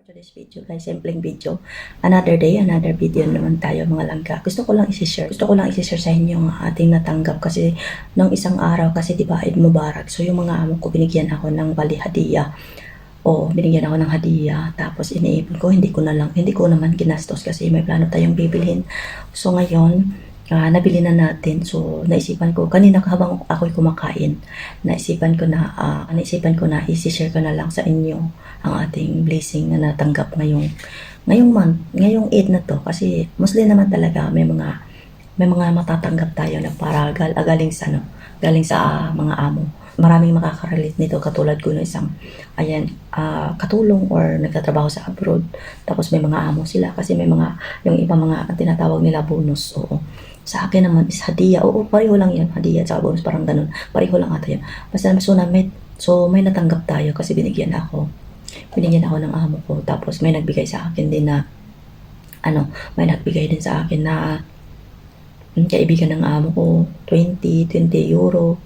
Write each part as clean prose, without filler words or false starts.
Today's video guys, simpleng video. Another day, another video naman tayo mga langga. Gusto ko lang i-share sa inyo ang ating natanggap kasi nung isang araw kasi diba Eid Mubarak. So yung mga amo ko binigyan ako ng bali hadiah. O binigyan ako ng hadiah tapos iniipon ko, hindi ko naman ginastos kasi may plano tayong bibilhin. So ngayon, nabili na natin. So naisipan ko kanina habang ako'y kumakain, naisipan ko na i-share ko na lang sa inyo ang ating blessing na natanggap ngayong month, ngayong Eid na to kasi Muslim naman talaga may mga matatanggap tayo na para galing sa mga amo. Maraming makaka-relate nito katulad ko ng isang katulong or nagtatrabaho sa abroad tapos may mga amo sila kasi may mga yung iba mga tinatawag nila bonus. Oo. Sa akin naman is hadiah. Oo, pareho lang yan. Hadiah at bonus, parang ganun. Pareho lang ata yan. Basta may natanggap tayo kasi binigyan ako ng amo ko. Tapos may nagbigay sa akin din na may nagbigay din sa akin na kaibigan ng amo ko 20 euro.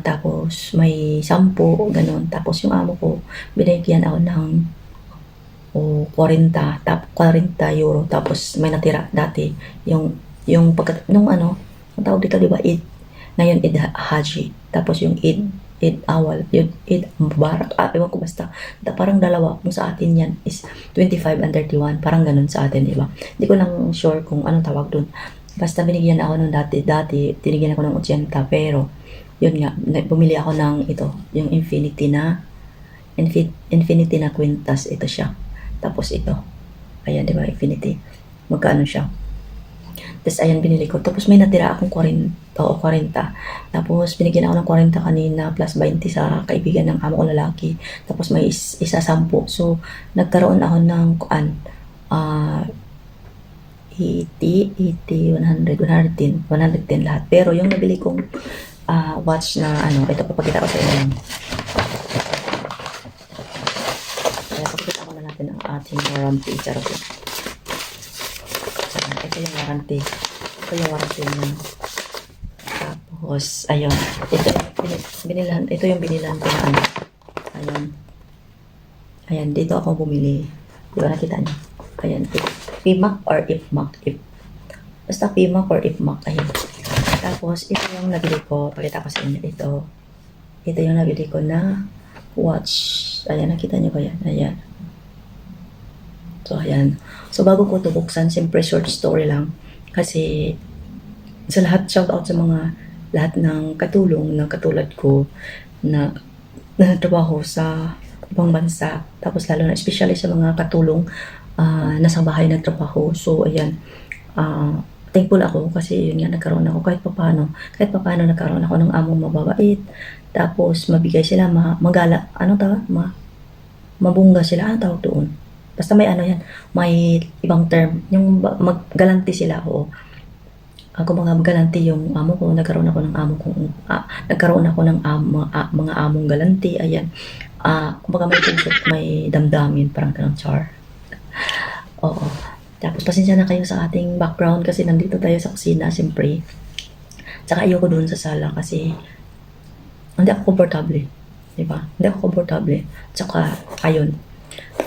Tapos may 10 ganun. Tapos yung amo ko binigyan ako ng 40 euro. Tapos may natira dati yung ang tawag dito, di ba, Eid, ngayon Eid Haji, tapos yung Eid Awal, yung Eid Mubarak, ewan ko basta, parang dalawa, kung sa atin yan is 25 and 31, parang ganun sa atin, di ba? Hindi ko lang sure kung anong tawag dun, basta binigyan ako nung dati, tinigyan ako ng 80, pero, yun nga, bumili ako ng ito, yung Infinity na Quintas, ito siya, tapos ito, ayan, di ba, Infinity, magkano siya? Tapos ayan, binili ko. Tapos may natira akong 40. Tapos binigyan ako ng 40 kanina plus 20 sa kaibigan ng amo ko lalaki. Tapos may isa 10. So, nagkaroon ako ng 110 lahat. Pero yung nabili kong watch na ito papakita ko sa inyo lang. Kaya papakita ko na natin ang ating warranty. Charot. Ito yung warranty niya. Tapos, ayun. Ito yung binilan ko na Ayan, dito ako bumili. Di ba nakita niyo? Ayan, PMAC or IFMAC. Basta PMAC or IFMAC. Ayan. Tapos, ito yung nabili ko. Pakita ko sa inyo. Ito yung nabili ko na watch. Ayan, nakita niyo ba yan? Ayan. So, ayan. So, bago ko ito buksan, siyempre short story lang. Kasi, sa lahat, shout out sa lahat ng katulong na katulad ko na trabaho sa ibang bansa. Tapos, lalo na, especially sa mga katulong nasa bahay nagtrabaho. So, ayan. Thankful ako kasi yun nga, nagkaroon ako kahit papaano nagkaroon ako ng among mababait. Tapos, mabigay sila, mabungga sila, tawag doon. Basta may may ibang term, yung maggalanti sila, oo. Ako mga galanti yung amo ko, nagkaroon ako ng mga among galanti, ayan. Kumbaga may puso, may damdamin, parang ganun, char. Oo. Tapos pasensya na kayo sa ating background kasi nandito tayo sa kusina, siyempre. Tsaka ayoko doon sa sala kasi hindi ako komportable, di ba? Hindi ako komportable. Tsaka, ayun.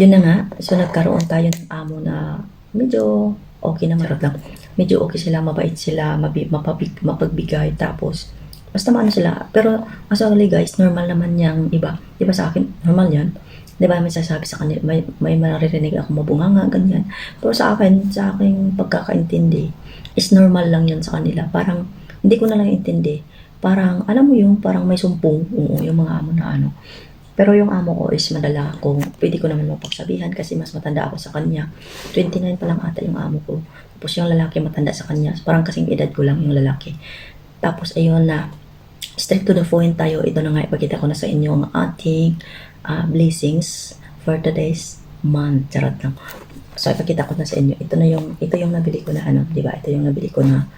Yun na nga, so nagkaroon tayo ng amo na medyo okay na marot lang. Medyo okay sila, mabait sila, mapagbigay, tapos basta maano sila. Pero actually guys, normal naman yung iba. Di ba sa akin, normal yan. Di ba may sasabi sa kanila, may maririnig ako mabunganga, ganyan. Pero sa akin, sa aking pagkakaintindi, is normal lang yan sa kanila. Parang, hindi ko na lang intindi. Parang, alam mo yung, parang may sumpong, yung mga amo na Pero yung amo ko is madala ko. Pwede ko naman mapagsabihan kasi mas matanda ako sa kanya. 29 pa lang ata yung amo ko. Tapos yung lalaki matanda sa kanya. Parang kasing edad ko lang yung lalaki. Tapos ayun na, straight to the point tayo. Ito na nga, ipakita ko na sa inyo ang ating blessings for today's month. Charot lang. So ipakita ko na sa inyo. Ito yung nabili ko na di ba? Ito yung nabili ko na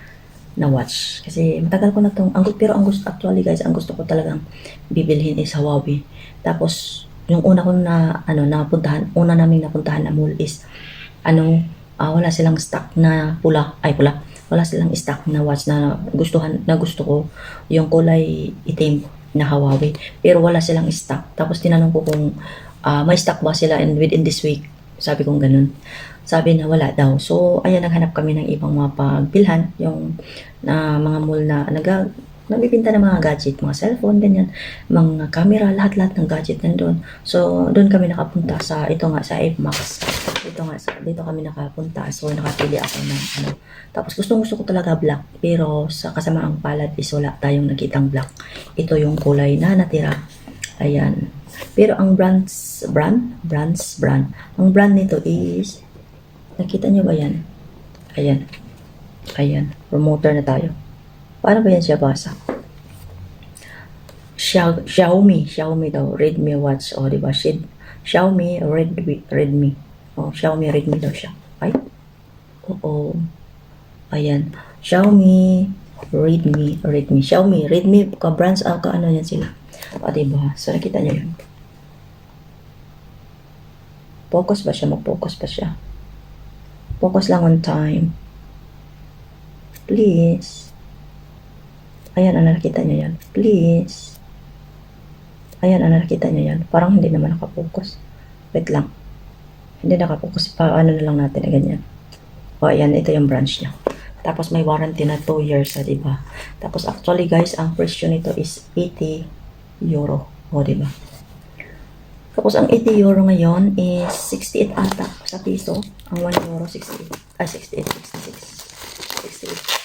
watch. Kasi matagal ko na pero ang gusto, actually guys, ang gusto ko talagang bibilhin is Huawei. Tapos, yung una ko una naming napuntahan na mall is, wala silang stock na pula. Wala silang stock na watch na gusto ko. Yung kulay itim na Huawei. Pero wala silang stock. Tapos, tinanong ko kung may stock ba sila and within this week? Sabi kong ganun. Sabi na wala daw. So, ayan, naghanap kami ng ibang mga pagbilhan, yung mga mall na nagbibinta ng mga gadget, mga cellphone, ganyan, mga camera, lahat-lahat ng gadget nandun. So, doon kami nakapunta sa, ito nga, sa Fmax. Dito kami nakapunta. So, nakapili ako ng ano. Tapos, gusto ko talaga black. Pero, sa kasamaang palad is wala tayong nakitang black. Ito yung kulay na natira. Ayan. Pero, ang brand. Ang brand nito is, nakita nyo ba yan? Ayan. Ayan. Promoter na tayo. Paano ba yan siya basa? Xiaomi daw. Redmi watch. O, diba? Xiaomi, Redmi. O, Xiaomi, Redmi daw siya. Ay? Oo. Ayan. Xiaomi, Redmi. Xiaomi, Redmi, ka-brands, ka-ano yan sila. O, diba? So, nakita nyo yun. Focus ba siya? Mag-focus ba siya? Focus lang on time. Please. Ayan, nakita nyo yan. Please. Ayan, nakita nyo yan. Parang hindi naman nakapokus. Wait lang. Hindi nakapokus. Paano na lang natin na ganyan. O, ayan, ito yung branch niya. Tapos may warranty na 2 years, diba? Tapos actually guys, ang presyo nito is 80 euro. O, diba? Tapos ang 80 euro ngayon is 68 ata sa piso. Ang 1 euro, 68.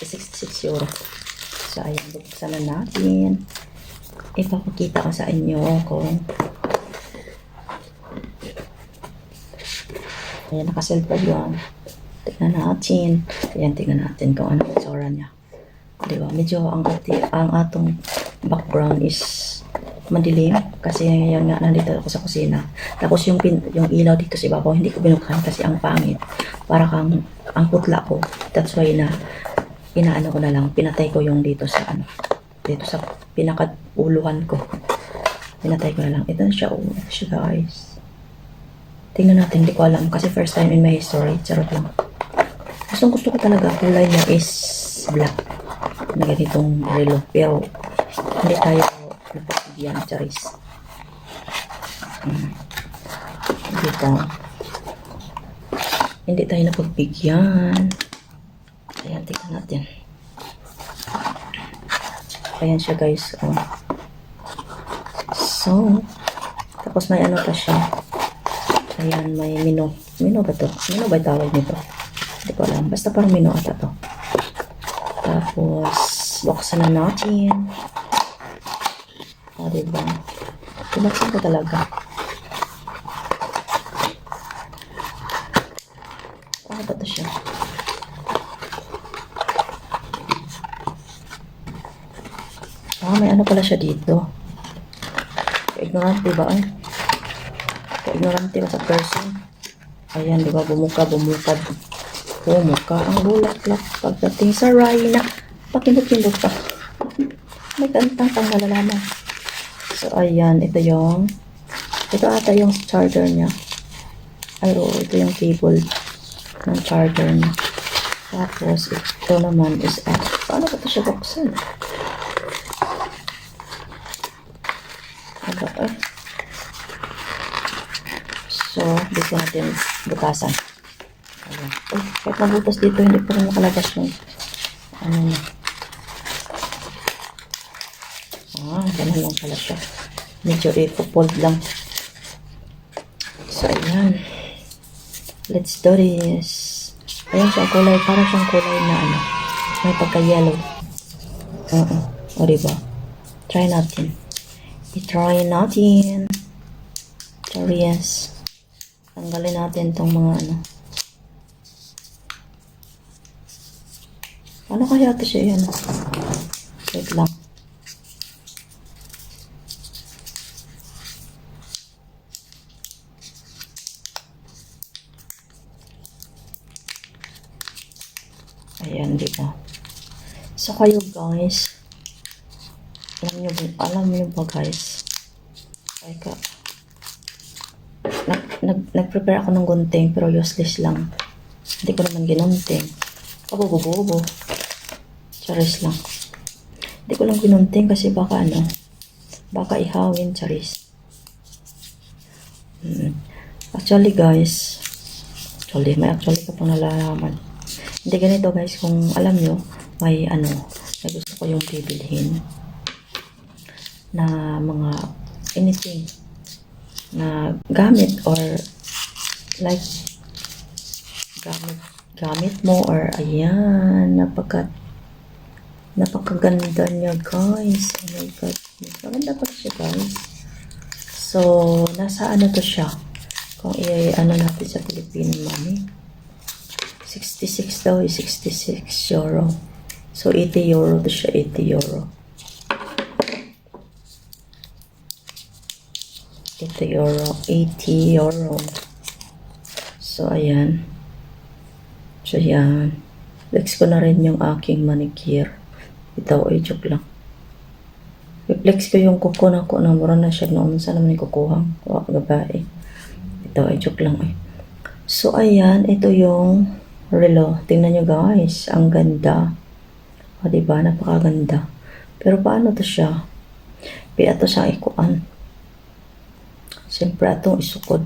66 euro. So, ayan, buksan na natin. Ipapakita ko sa inyo kung ayan, nakaselfad yan. Tignan natin. Ayan, tignan natin kung ano yung tsura niya. Diba? Medyo ang atong background is madilim kasi ngayon nga nandito ako sa kusina. Tapos yung ilaw dito sa ibabaw hindi ko binuksan kasi ang pangit. Para kang ang putla ko. That's why na inaano ko na lang, pinatay ko yung dito sa pinakauluhan ko. Pinatay ko na lang. Ito siya, guys. Tingnan natin, hindi ko alam kasi first time in my history. Charot lang. Gusto ko talaga kulay niya is black na ganitong relo. Pero hindi tayo napagbigyan, charis. Hindi tayo napagbigyan. Ayan, tingnan natin. Ayan siya guys. Oh. So, tapos may ano pa siya. Ayan, may menu. Menu ba to? Menu ba tawag nito? Hindi ko alam. Basta parang menu ata to. Tapos, buksan na natin. O, diba? Binuksan ko talaga. Ano ba to siya? May ano pala siya dito. Ignorante ba ay? Ignorante ba sa person? Ayan, di ba? Bumukad. Ang bulaklak. Pagdating sa Rhina, pakindot-kindot pa. May kantang nalalaman. So, ayan. Ito ata yung charger niya. Ay, oo. Ito yung cable ng charger niya. Tapos, ito naman is, paano ba ito siya buksan? So, dito natin butasan. Ayan. Kahit mabutas dito, hindi pa rin makalabas yung ano na. Ganun lang pala siya. Medyo ipo-fold lang. So, ayan. Let's do this. Ayan siya, kulay. Parang siyang kulay na ano. May pagka-yellow. O, diba? Try natin. I-try natin. Curious. Tanggalin natin tong mga ano. Ano kaya ito siya yan? Wait lang. Ayan, di ba? So kayo guys, alam niyo ba guys? Nag-prepare ako ng gunting pero useless lang. Hindi ko naman ginunting. Kabobo-bobo. Charis lang. Hindi ko lang ginunting kasi baka ihawin, charis. Actually guys, may actually ka pang nalalaman. Hindi ganito guys, kung alam nyo, may gusto ko yung bibilhin na mga anything na gamit or like gamit mo or ayan, napakaganda niya guys. Oh my god, maganda pa siya guys. So nasa to siya, kung natin sa Philippine money, 66 daw, 66 euro. So 80 euro to siya, 80 euro. 80 euro, 80 euro. So ayan. So yan. Flex ko na rin yung aking manicure. Ito ay joke lang. I-flex ko yung kuko na ko na mura na siya noon. Saan naman yung kukuhang? Gabae. Ito ay joke lang eh. So ayan, ito yung relo. Tingnan nyo guys. Ang ganda. O diba? Napakaganda. Pero paano to siya? Pia to siyang ikuan. Siyempre atong isukod.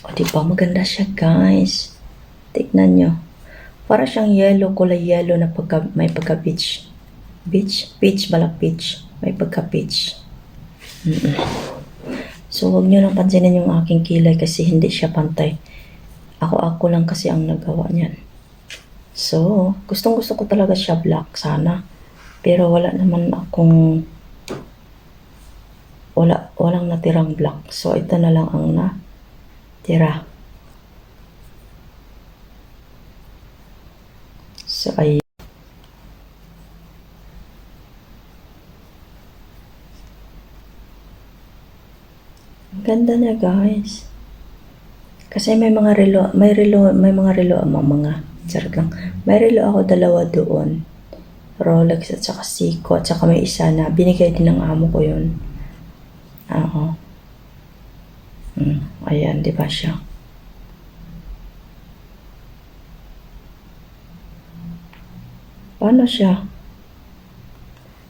O diba? Maganda siya guys. Tignan nyo. Para siyang yellow, kulay yellow na may pagka peach. Peach bala peach. May pagka peach. So, huwag nyo lang pansinin yung aking kilay kasi hindi siya pantay. Ako lang kasi ang nagawa niyan. So, gustong gusto ko talaga siya black sana. Pero wala naman akong walang natirang black. So, ito na lang ang natira. So, ay ganda niya guys. Kasi may mga relo, may mga relo mga charot lang. May relo ako dalawa doon. Rolex at saka Seiko at saka may isa na binigay din ng amo ko yun. Oo. Ayan, di ba siya? Paano siya?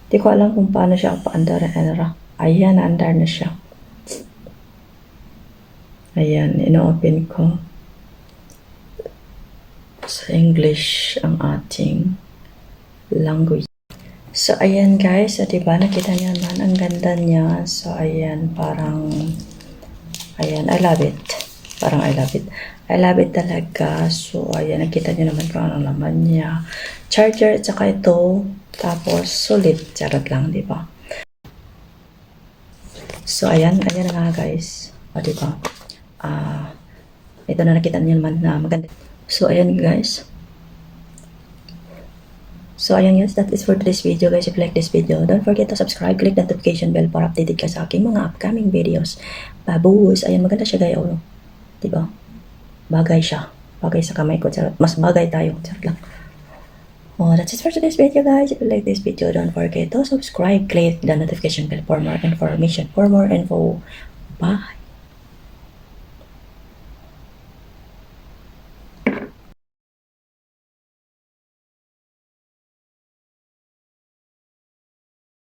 Di ko alam kung paano siya paandar. Ayan, naandar na siya. Ayan, ino-open ko. Sa English ang ating language. So, ayan guys. So, diba, nakita niyo naman, ang ganda niya. So, ayan, parang, ayan, I love it. Parang I love it. I love it talaga. So, ayan, nakita niyo naman kung anong laman niya. Charger, at saka ito. Tapos, sulit. Charot lang, diba? So, ayan na nga guys. O, diba? Ito na nakita niyo naman na maganda. So, ayan guys. So, ayan guys, that is for today's video guys. If you like this video, don't forget to subscribe, click the notification bell para updated ka sa aking mga upcoming videos. Babush! Ayan, maganda siya guys. Oh, diba? Bagay siya. Bagay sa kamay ko. Charot. Mas bagay tayo. Charot lang. Oh, that's it for today's video guys. If you like this video, don't forget to subscribe, click the notification bell for more information, for more info. Bye!